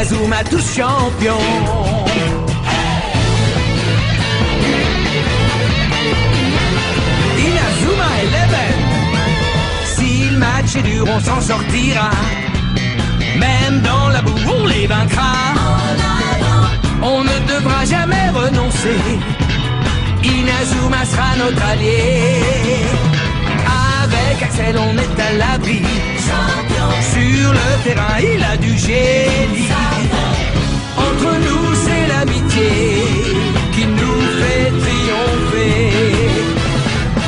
Inazuma tous champions. Inazuma Eleven. Si le match est dur, on s'en sortira. Même dans la boue, on les vaincra. On ne devra jamais renoncer. Inazuma sera notre allié. Avec Axel, on est à l'abri. Sur le terrain, il a du génie. Entre nous, c'est l'amitié qui nous fait triompher.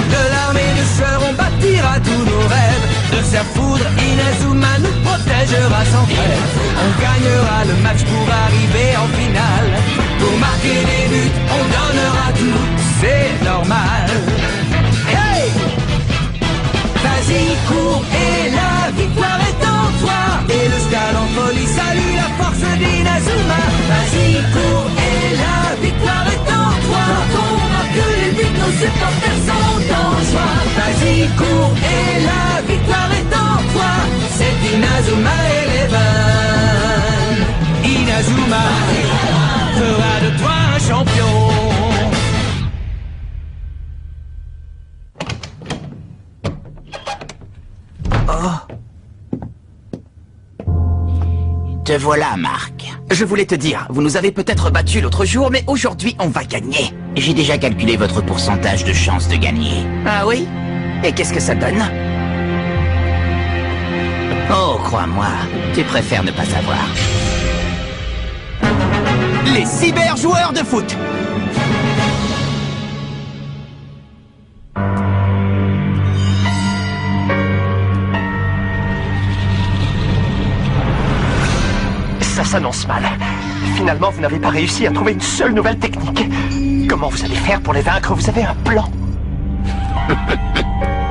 De l'armée de sœurs, on bâtira tous nos rêves. De sa foudre, Inazuma nous protégera sans trêve. On gagnera le match pour arriver en finale. Pour marquer des buts, on donnera tout, c'est normal. Hey! Vas-y, cours et la victoire est en toi. Et le stade en folie salue la force d'Inazuma. Vas-y, cours et la victoire est en toi. Quand on marque les buts, nos supporters sont en joie. Vas-y, cours et la victoire est en toi. C'est Inazuma Eleven. Inazuma fera de toi un champion. Te voilà, Marc. Je voulais te dire, vous nous avez peut-être battus l'autre jour, mais aujourd'hui, on va gagner. J'ai déjà calculé votre pourcentage de chance de gagner. Ah oui? Et qu'est-ce que ça donne? Oh, crois-moi, tu préfères ne pas savoir. Les cyber-joueurs de foot. Ça s'annonce mal. Finalement, vous n'avez pas réussi à trouver une seule nouvelle technique. Comment vous allez faire pour les vaincre? Vous avez un plan?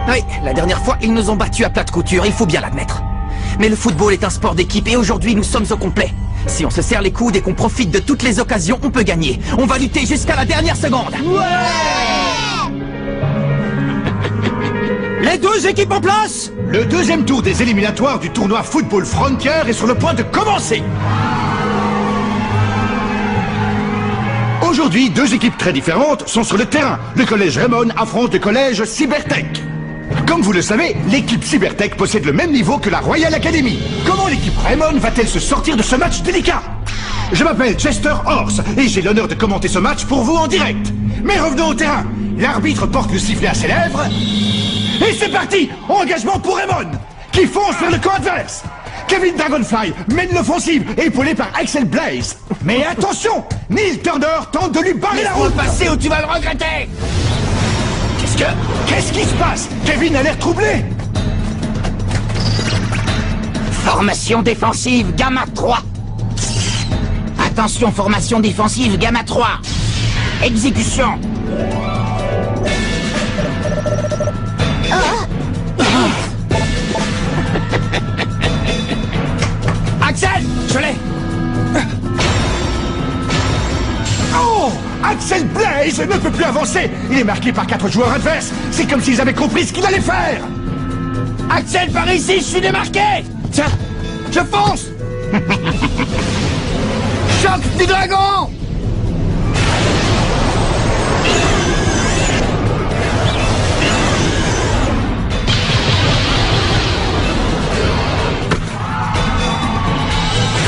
Oui, la dernière fois, ils nous ont battus à plate couture, il faut bien l'admettre. Mais le football est un sport d'équipe et aujourd'hui, nous sommes au complet. Si on se serre les coudes et qu'on profite de toutes les occasions, on peut gagner. On va lutter jusqu'à la dernière seconde. Ouais! Les deux équipes en place. Le deuxième tour des éliminatoires du tournoi Football Frontier est sur le point de commencer. Aujourd'hui, deux équipes très différentes sont sur le terrain. Le collège Raymond affronte le collège Cybertech. Comme vous le savez, l'équipe Cybertech possède le même niveau que la Royal Academy. Comment l'équipe Raymond va-t-elle se sortir de ce match délicat? Je m'appelle Chester Horse et j'ai l'honneur de commenter ce match pour vous en direct. Mais revenons au terrain. L'arbitre porte le sifflet à ses lèvres. Et c'est parti! Engagement pour Raymond, qui fonce vers le camp adverse. Kevin Dragonfly mène l'offensive, épaulé par Axel Blaze. Mais attention! Neil Turner tente de lui barrer la route. Passer ou tu vas le regretter! Qu'est-ce qui se passe? Kevin a l'air troublé. Formation défensive, Gamma 3. Attention, formation défensive, Gamma 3. Exécution. Axel, je l'ai. Oh! Axel Blaze ne peut plus avancer. Il est marqué par 4 joueurs adverses. C'est comme s'ils avaient compris ce qu'il allait faire. Axel, par ici, je suis démarqué. Tiens, je fonce. Choc du dragon.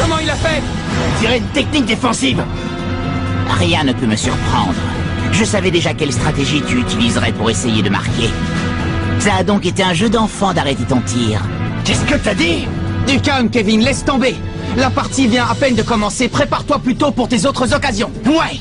Comment il a fait? On dirait une technique défensive. Rien ne peut me surprendre. Je savais déjà quelle stratégie tu utiliserais pour essayer de marquer. Ça a donc été un jeu d'enfant d'arrêter ton tir. Qu'est-ce que t'as dit? Du calme, Kevin, laisse tomber. La partie vient à peine de commencer. Prépare-toi plutôt pour tes autres occasions. Ouais.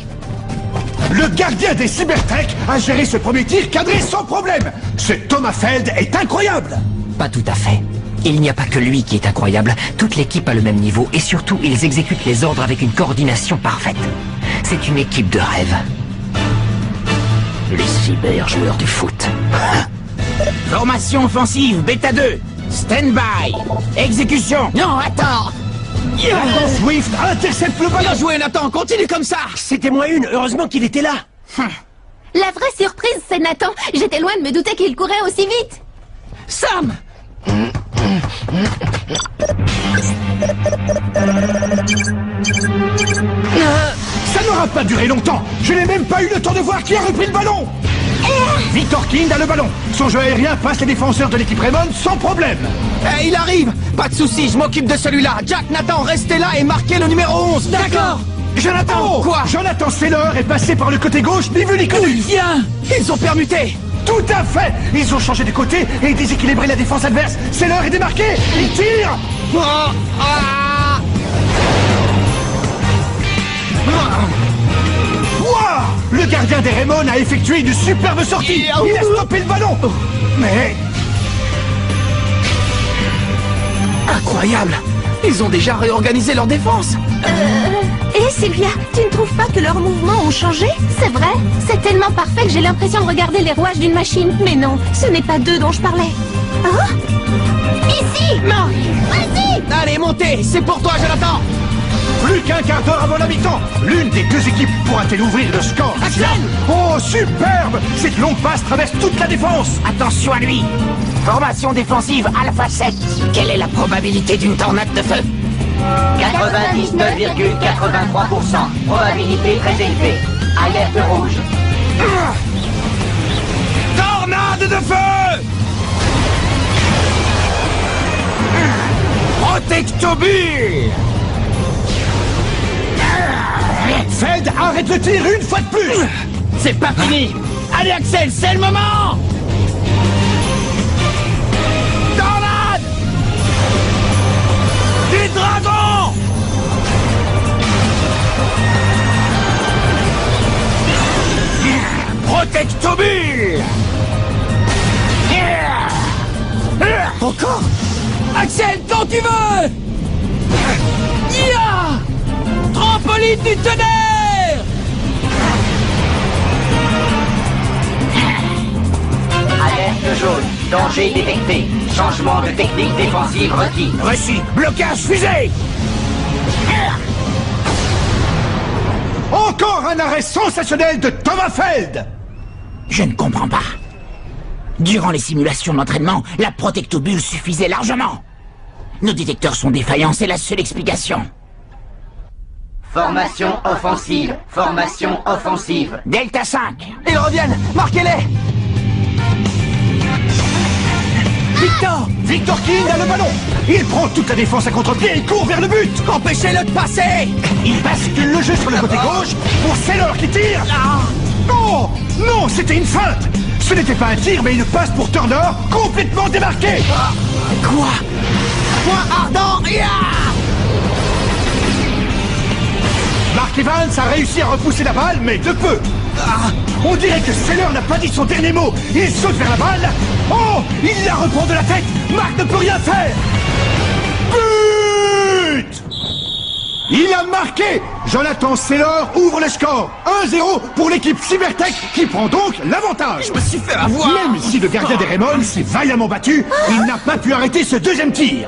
Le gardien des Cybertech a géré ce premier tir cadré sans problème. Ce Thomas Feld est incroyable. Pas tout à fait. Il n'y a pas que lui qui est incroyable. Toute l'équipe a le même niveau et surtout, ils exécutent les ordres avec une coordination parfaite. C'est une équipe de rêve. Les cyber-joueurs du foot. Formation offensive, Beta 2. Stand-by. Exécution. Non, attends. Nathan Swift intercepte le ballon. Bien joué, Nathan, continue comme ça. C'était moins une, heureusement qu'il était là. La vraie surprise, c'est Nathan. J'étais loin de me douter qu'il courait aussi vite. Sam. Ça n'aura pas duré longtemps. Je n'ai même pas eu le temps de voir qui a repris le ballon. Victor Kind a le ballon. Son jeu aérien passe les défenseurs de l'équipe Raymond sans problème. Il arrive. Pas de soucis, je m'occupe de celui-là. Jack, Nathan, restez là et marquez le numéro 11. D'accord. Jonathan! Quoi? Jonathan Saylor est passé par le côté gauche, ni vu ni connu. Viens. Ils ont permuté. Tout à fait. Ils ont changé de côté et déséquilibré la défense adverse. Saylor est démarqué. Il tire. Wow! Le gardien des Raymond a effectué une superbe sortie. Il a stoppé le ballon. Mais... Incroyable. Ils ont déjà réorganisé leur défense. Et Sylvia, tu ne trouves pas que leurs mouvements ont changé? C'est vrai? C'est tellement parfait que j'ai l'impression de regarder les rouages d'une machine. Mais non, ce n'est pas d'eux dont je parlais. Hein? Ici! Non. Vas-y! Allez, montez. C'est pour toi, Jonathan. Plus qu'un quart d'heure avant la mi-temps. L'une des deux équipes pourra-t-elle ouvrir le score? Axel! Oh, superbe! Cette longue passe traverse toute la défense. Attention à lui. Formation défensive Alpha 7. Quelle est la probabilité d'une tornade de feu? 99,83%. Probabilité très élevée. Alerte rouge. Tornade de feu. Protectobule. Fed arrête le tir une fois de plus. C'est pas fini. Allez, Axel, c'est le moment. Tornade. Du dragon. Protectobule. Encore. Axel, quand tu veux. Ya. Trampoline du tonnerre. Alerte jaune. Danger détecté. Changement de technique défensive requis. Reçu. Blocage fusée. Encore un arrêt sensationnel de Thomas Feld. Je ne comprends pas. Durant les simulations d'entraînement, la protectobule suffisait largement. Nos détecteurs sont défaillants, c'est la seule explication. Formation offensive. Formation offensive. Delta 5. Ils reviennent. Marquez-les. Victor King a le ballon. Il prend toute la défense à contre-pied et court vers le but. Empêchez-le de passer. Il bascule le jeu sur le côté gauche pour Saylor qui tire. Oh non, c'était une feinte. Ce n'était pas un tir, mais une passe pour Turner, complètement démarquée. Quoi? Point ardent. Mark Evans a réussi à repousser la balle, mais de peu. On dirait que Saylor n'a pas dit son dernier mot. Il saute vers la balle. Oh, il la reprend de la tête. Mark ne peut rien faire. But! Il a marqué. Jonathan Saylor ouvre le score. 1-0 pour l'équipe Cybertech qui prend donc l'avantage. Je me suis fait avoir. Même si le gardien des Raymond s'est vaillamment battu, il n'a pas pu arrêter ce deuxième tir.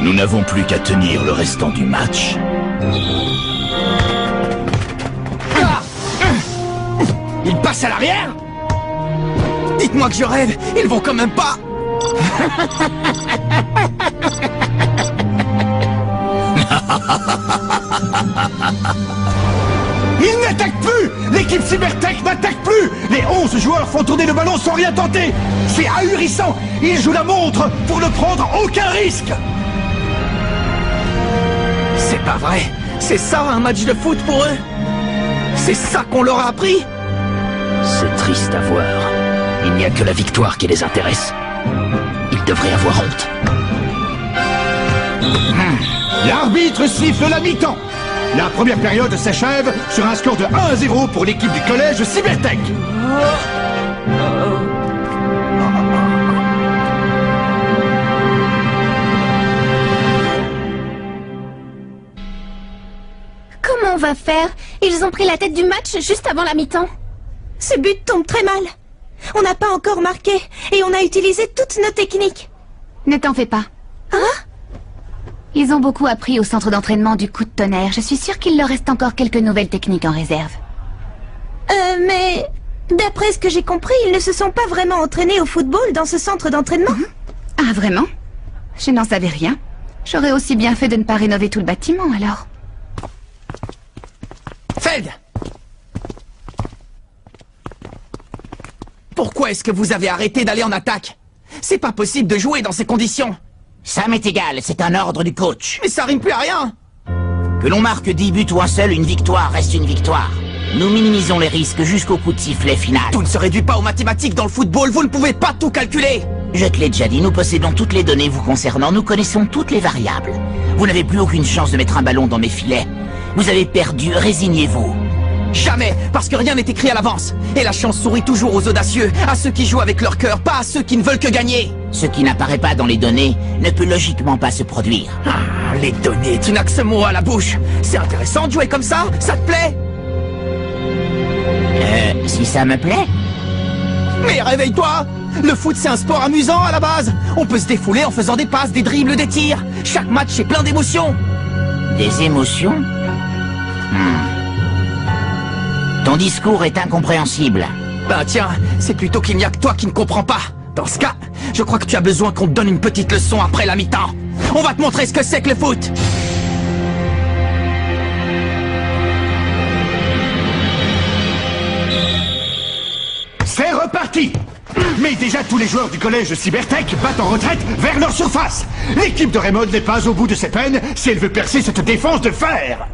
Nous n'avons plus qu'à tenir le restant du match. Il passe à l'arrière. Dites-moi que je rêve. Ils vont quand même pas. Il n'attaque plus. L'équipe Cybertech n'attaque plus. Les 11 joueurs font tourner le ballon sans rien tenter. C'est ahurissant. Ils jouent la montre pour ne prendre aucun risque. C'est pas vrai. C'est ça un match de foot pour eux? C'est ça qu'on leur a appris? C'est triste à voir. Il n'y a que la victoire qui les intéresse. Ils devraient avoir honte. L'arbitre siffle la mi-temps. La première période s'achève sur un score de 1-0 pour l'équipe du collège Cybertech. Comment on va faire? Ils ont pris la tête du match juste avant la mi-temps. Ce but tombe très mal. On n'a pas encore marqué et on a utilisé toutes nos techniques. Ne t'en fais pas. Hein? Ils ont beaucoup appris au centre d'entraînement du coup de tonnerre. Je suis sûre qu'il leur reste encore quelques nouvelles techniques en réserve. Mais... D'après ce que j'ai compris, ils ne se sont pas vraiment entraînés au football dans ce centre d'entraînement. Ah, vraiment? Je n'en savais rien. J'aurais aussi bien fait de ne pas rénover tout le bâtiment, alors. Feld! Pourquoi est-ce que vous avez arrêté d'aller en attaque? C'est pas possible de jouer dans ces conditions. Ça m'est égal, c'est un ordre du coach. Mais ça rime plus à rien. Que l'on marque 10 buts ou un seul, une victoire reste une victoire. Nous minimisons les risques jusqu'au coup de sifflet final. Tout ne se réduit pas aux mathématiques dans le football, vous ne pouvez pas tout calculer. Je te l'ai déjà dit, nous possédons toutes les données vous concernant, nous connaissons toutes les variables. Vous n'avez plus aucune chance de mettre un ballon dans mes filets. Vous avez perdu, résignez-vous. Jamais, parce que rien n'est écrit à l'avance. Et la chance sourit toujours aux audacieux, à ceux qui jouent avec leur cœur, pas à ceux qui ne veulent que gagner. Ce qui n'apparaît pas dans les données ne peut logiquement pas se produire. Ah, les données, tu n'as que ce mot à la bouche. C'est intéressant de jouer comme ça, ça te plaît? Si ça me plaît. Mais réveille-toi! Le foot, c'est un sport amusant à la base. On peut se défouler en faisant des passes, des dribbles, des tirs. Chaque match est plein d'émotions. Des émotions? Ton discours est incompréhensible. Ben tiens, c'est plutôt qu'il n'y a que toi qui ne comprends pas. Dans ce cas, je crois que tu as besoin qu'on te donne une petite leçon après la mi-temps. On va te montrer ce que c'est que le foot. C'est reparti! Mais déjà tous les joueurs du collège Cybertech battent en retraite vers leur surface. L'équipe de Raymond n'est pas au bout de ses peines si elle veut percer cette défense de fer.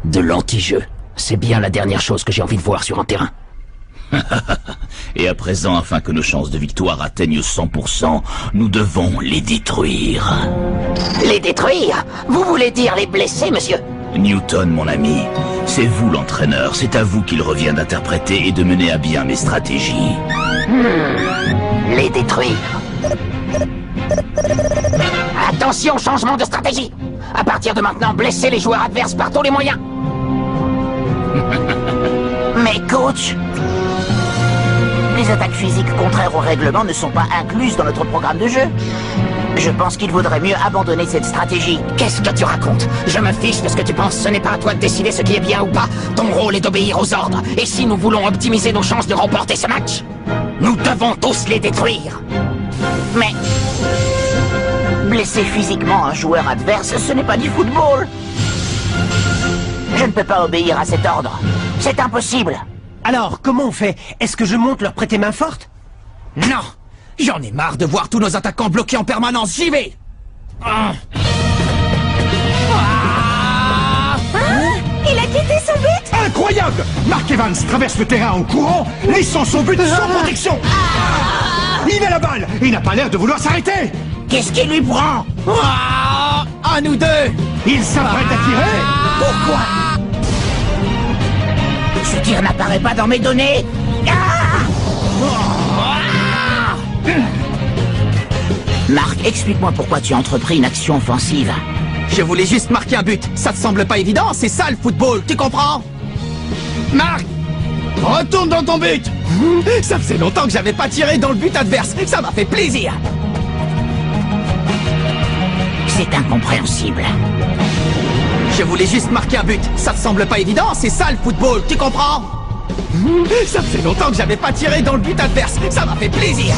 De l'anti-jeu. C'est bien la dernière chose que j'ai envie de voir sur un terrain. Et à présent, afin que nos chances de victoire atteignent 100%, nous devons les détruire. Les détruire? Vous voulez dire les blesser, monsieur? Newton, mon ami, c'est vous l'entraîneur, c'est à vous qu'il revient d'interpréter et de mener à bien mes stratégies. Les détruire. Attention, changement de stratégie. À partir de maintenant, blessez les joueurs adverses par tous les moyens. Mais coach, les attaques physiques contraires au règlement ne sont pas incluses dans notre programme de jeu. Je pense qu'il vaudrait mieux abandonner cette stratégie. Qu'est-ce que tu racontes? Je me fiche de ce que tu penses, ce n'est pas à toi de décider ce qui est bien ou pas. Ton rôle est d'obéir aux ordres. Et si nous voulons optimiser nos chances de remporter ce match, nous devons tous les détruire. Mais blesser physiquement un joueur adverse, ce n'est pas du football. Je ne peux pas obéir à cet ordre. C'est impossible. Alors, comment on fait? Est-ce que je monte leur prêter main forte? Non! J'en ai marre de voir tous nos attaquants bloqués en permanence, j'y vais! Il a quitté son but! Incroyable! Mark Evans traverse le terrain en courant, laissant son but sans protection. Il a la balle et il n'a pas l'air de vouloir s'arrêter. Qu'est-ce qui lui prend? À nous deux! Il s'apprête à tirer. Pourquoi? Ce tir n'apparaît pas dans mes données. Marc, explique-moi pourquoi tu as entrepris une action offensive. Je voulais juste marquer un but. Ça te semble pas évident? C'est ça le football, tu comprends? Marc! Retourne dans ton but! Ça faisait longtemps que j'avais pas tiré dans le but adverse. Ça m'a fait plaisir. C'est incompréhensible. Je voulais juste marquer un but. Ça te semble pas évident? C'est ça le football, tu comprends? Ça faisait longtemps que j'avais pas tiré dans le but adverse. Ça m'a fait plaisir.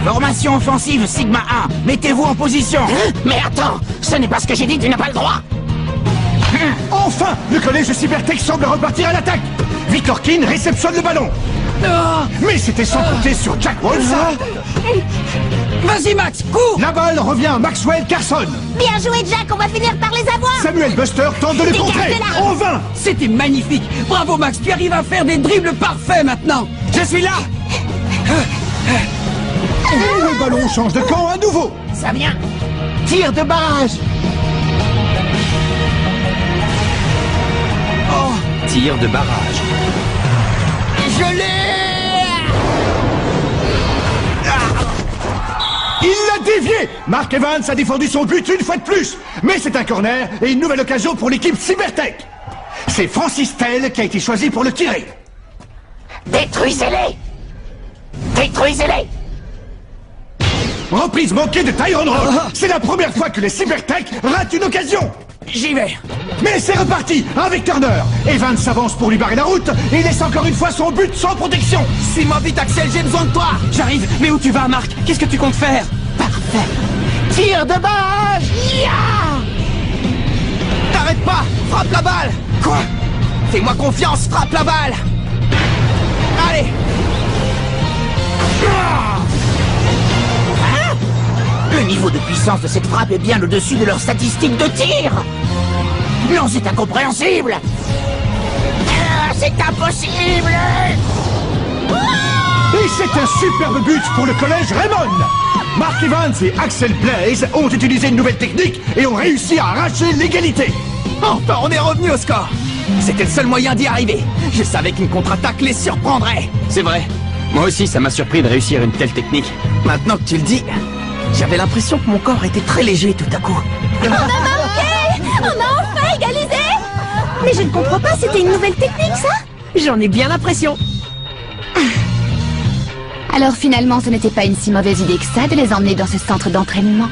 Formation offensive Sigma 1. Mettez-vous en position. Mais attends, ce n'est pas ce que j'ai dit, tu n'as pas le droit. Enfin, le collège Cybertech semble repartir à l'attaque. Victor Keane réceptionne le ballon. Mais c'était sans compter sur Jack Wolf. Vas-y Max, cours! La balle revient à Maxwell Carson. Bien joué, Jack, on va finir par les avoir! Samuel Buster tente de les contrer. En vain. C'était magnifique. Bravo Max, tu arrives à faire des dribbles parfaits maintenant. Je suis là. Le ballon change de camp à nouveau. Ça vient. Tir de barrage. Oh, tir de barrage. Je l'ai. Il l'a dévié. Mark Evans a défendu son but une fois de plus. Mais c'est un corner et une nouvelle occasion pour l'équipe Cybertech. C'est Francis Tell qui a été choisi pour le tirer. Détruisez-les. Détruisez-les. Reprise manquée de Tyrone Rock. C'est la première fois que les Cybertech ratent une occasion. J'y vais. Mais c'est reparti avec Turner. Evans s'avance pour lui barrer la route et laisse encore une fois son but sans protection. Suis-moi vite, Axel, j'ai besoin de toi. J'arrive, mais où tu vas, Marc? Qu'est-ce que tu comptes faire? Parfait. Tire de barrage. T'arrêtes pas. Frappe la balle. Quoi? Fais-moi confiance, frappe la balle. Allez. Hein? Le niveau de puissance de cette frappe est bien au-dessus de leurs statistiques de tir. Non, c'est incompréhensible. C'est impossible. Et c'est un superbe but pour le collège Raymond. Mark Evans et Axel Blaze ont utilisé une nouvelle technique et ont réussi à arracher l'égalité. Enfin, on est revenu au score. C'était le seul moyen d'y arriver. Je savais qu'une contre-attaque les surprendrait. C'est vrai. Moi aussi, ça m'a surpris de réussir une telle technique. Maintenant que tu le dis, j'avais l'impression que mon corps était très léger tout à coup. On a marqué! On a enfin égalisé! Mais je ne comprends pas, c'était une nouvelle technique, ça? J'en ai bien l'impression. Alors finalement, ce n'était pas une si mauvaise idée que ça de les emmener dans ce centre d'entraînement.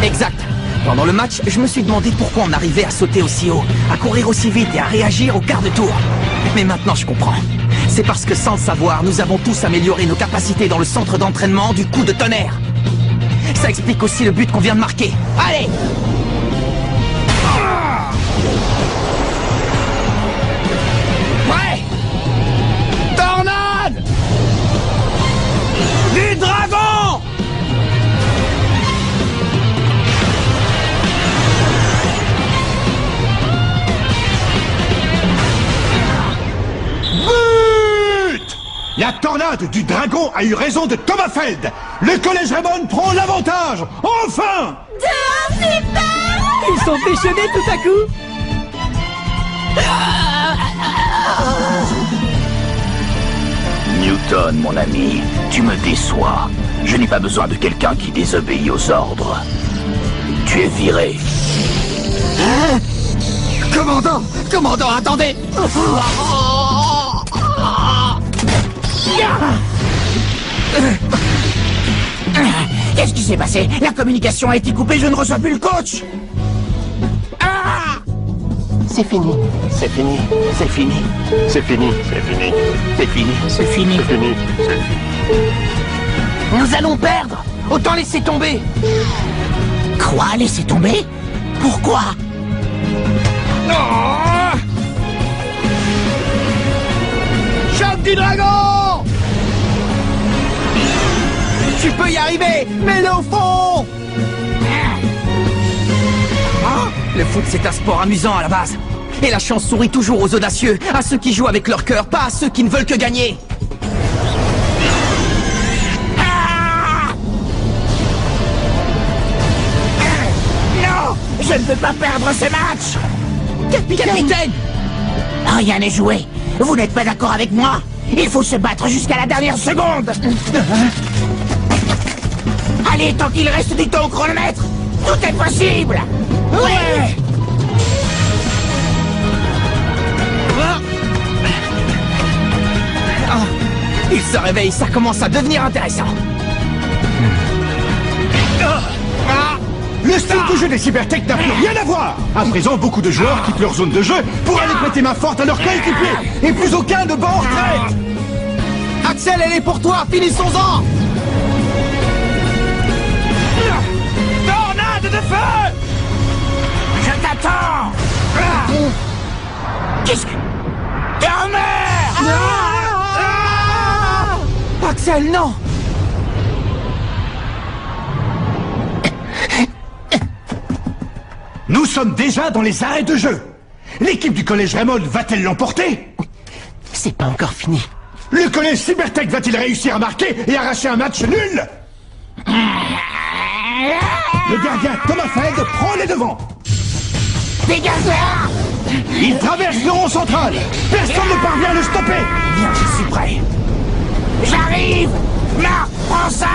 Exact. Pendant le match, je me suis demandé pourquoi on arrivait à sauter aussi haut, à courir aussi vite et à réagir au quart de tour. Mais maintenant je comprends. C'est parce que sans le savoir, nous avons tous amélioré nos capacités dans le centre d'entraînement du coup de tonnerre. Ça explique aussi le but qu'on vient de marquer. Allez! Ouais! Tornade! Du dragon! But! La tornade du dragon a eu raison de Thomas Feld. Le collège Raymond prend l'avantage. Enfin! Ils sont déchaînés tout à coup. Newton, mon ami, tu me déçois. Je n'ai pas besoin de quelqu'un qui désobéit aux ordres. Tu es viré. Hein? Commandant! Commandant, attendez! Qu'est-ce qui s'est passé? La communication a été coupée, je ne reçois plus le coach. C'est fini. C'est fini. C'est fini. C'est fini. C'est fini. C'est fini. C'est fini. C'est fini. C'est fini. Nous allons perdre. Autant laisser tomber! Quoi? Laisser tomber? Pourquoi? Choc du dragon! Tu peux y arriver! Mets-le au fond! Le foot, c'est un sport amusant à la base. Et la chance sourit toujours aux audacieux, à ceux qui jouent avec leur cœur, pas à ceux qui ne veulent que gagner. Non! Je ne veux pas perdre ce match! Capitaine! Rien n'est joué. Vous n'êtes pas d'accord avec moi? Il faut se battre jusqu'à la dernière seconde. Allez, tant qu'il reste du temps au chronomètre, tout est possible. Ouais. Il se réveille, ça commence à devenir intéressant. Le style de jeu des Cybertech n'a plus rien à voir. À présent, beaucoup de joueurs quittent leur zone de jeu pour aller prêter main forte à leurs coéquipiers. Et plus aucun ne bat en retraite. Axel, elle est pour toi, finissons-en! Tornade de feu! Je t'attends! Qu'est-ce que... Turner! Axel, non! Nous sommes déjà dans les arrêts de jeu. L'équipe du collège Raymond va-t-elle l'emporter? C'est pas encore fini. Le collège Cybertech va-t-il réussir à marquer et arracher un match nul? Le gardien Thomas Feld prend les devants. Dégage-la! Il traverse le rond central. Personne ne parvient à le stopper. Bien, je suis prêt. J'arrive! Marc, prends ça!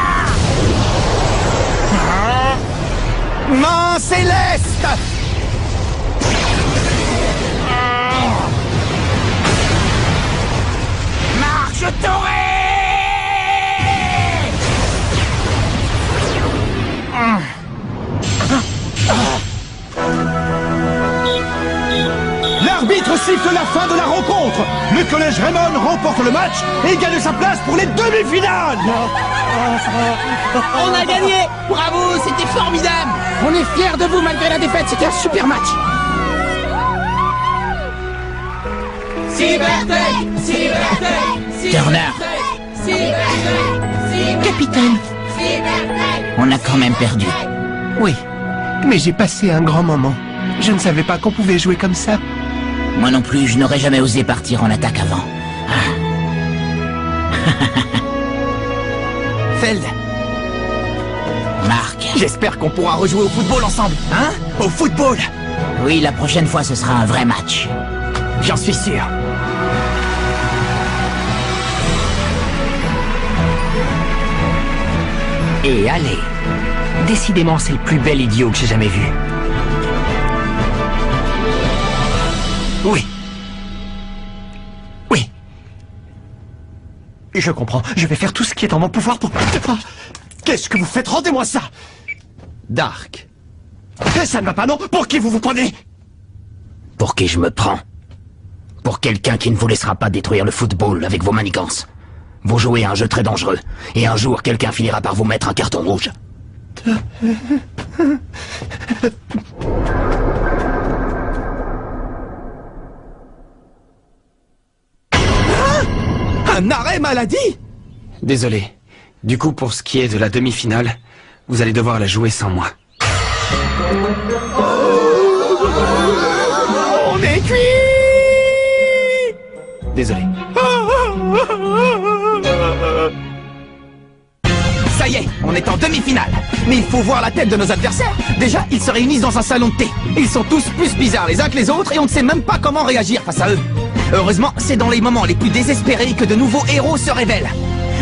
Main céleste! Marc, je t'aurai! L'arbitre siffle la fin de la rencontre. Le collège Raymond remporte le match et gagne sa place pour les demi-finales. On a gagné! Bravo, c'était formidable! On est fiers de vous malgré la défaite, c'était un super match! Cybertech! Cybertech! Turner. Capitaine. On a quand même perdu. Oui, mais j'ai passé un grand moment. Je ne savais pas qu'on pouvait jouer comme ça. Moi non plus, je n'aurais jamais osé partir en attaque avant. Feld, Marc. j'espère qu'on pourra rejouer au football ensemble, hein? Au football! Oui, la prochaine fois, ce sera un vrai match. J'en suis sûr. Et allez, décidément, c'est le plus bel idiot que j'ai jamais vu. Oui. Oui. Je comprends. Je vais faire tout ce qui est en mon pouvoir pour... Ah, qu'est-ce que vous faites? Rendez-moi ça! Dark. Et ça ne va pas, non? Pour qui vous vous prenez? Pour qui je me prends? Pour quelqu'un qui ne vous laissera pas détruire le football avec vos manigances. Vous jouez à un jeu très dangereux, et un jour quelqu'un finira par vous mettre un carton rouge. Un arrêt maladie? Désolé. Du coup, pour ce qui est de la demi-finale, vous allez devoir la jouer sans moi. On est cuit! Désolé. Ça y est, on est en demi-finale. Mais il faut voir la tête de nos adversaires. Déjà, ils se réunissent dans un salon de thé. Ils sont tous plus bizarres les uns que les autres et on ne sait même pas comment réagir face à eux. Heureusement, c'est dans les moments les plus désespérés que de nouveaux héros se révèlent.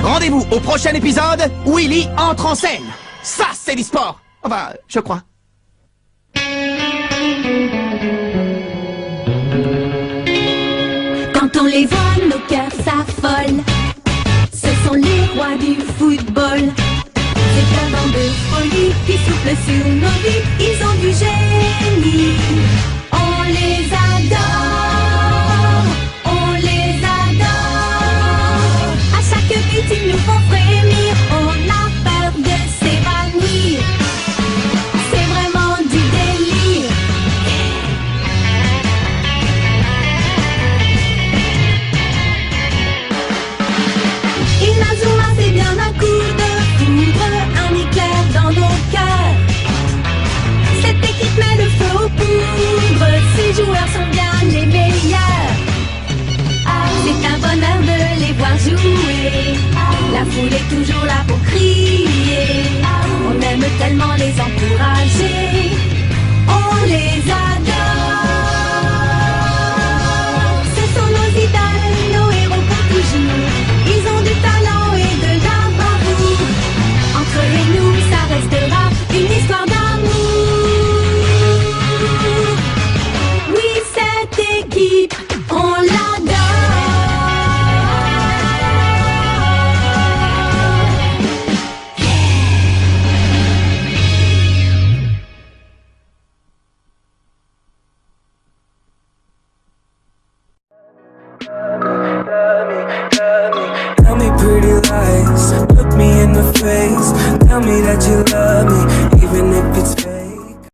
Rendez-vous au prochain épisode où Willy entre en scène. Ça, c'est l'e-sport. Enfin, je crois. Quand on les voit, nos cœurs s'affolent. Ce sont les rois du football. C'est plein vent de folie qui souffle sur nos vies. Ils ont du génie. On les adore. On les adore. À chaque but, ils nous font frémir. On a peur de s'évanouir. C'est vraiment du délire. Inazuma, c'est bien un coup de foudre, un éclair dans nos cœurs. Cette équipe met le feu aux poudres, ces joueurs sont bien les meilleurs. C'est un bonheur de les voir jouer, la foule est toujours là pour crier. On aime tellement les encourager, on les adore. Ce sont nos idoles, nos héros pour toujours. Ils ont du talent et de la bravoure. Entre eux et nous, ça restera une histoire d'amour. Oui, cette équipe, on l'adore. Tell me pretty lies, look me in the face. Tell me that you love me,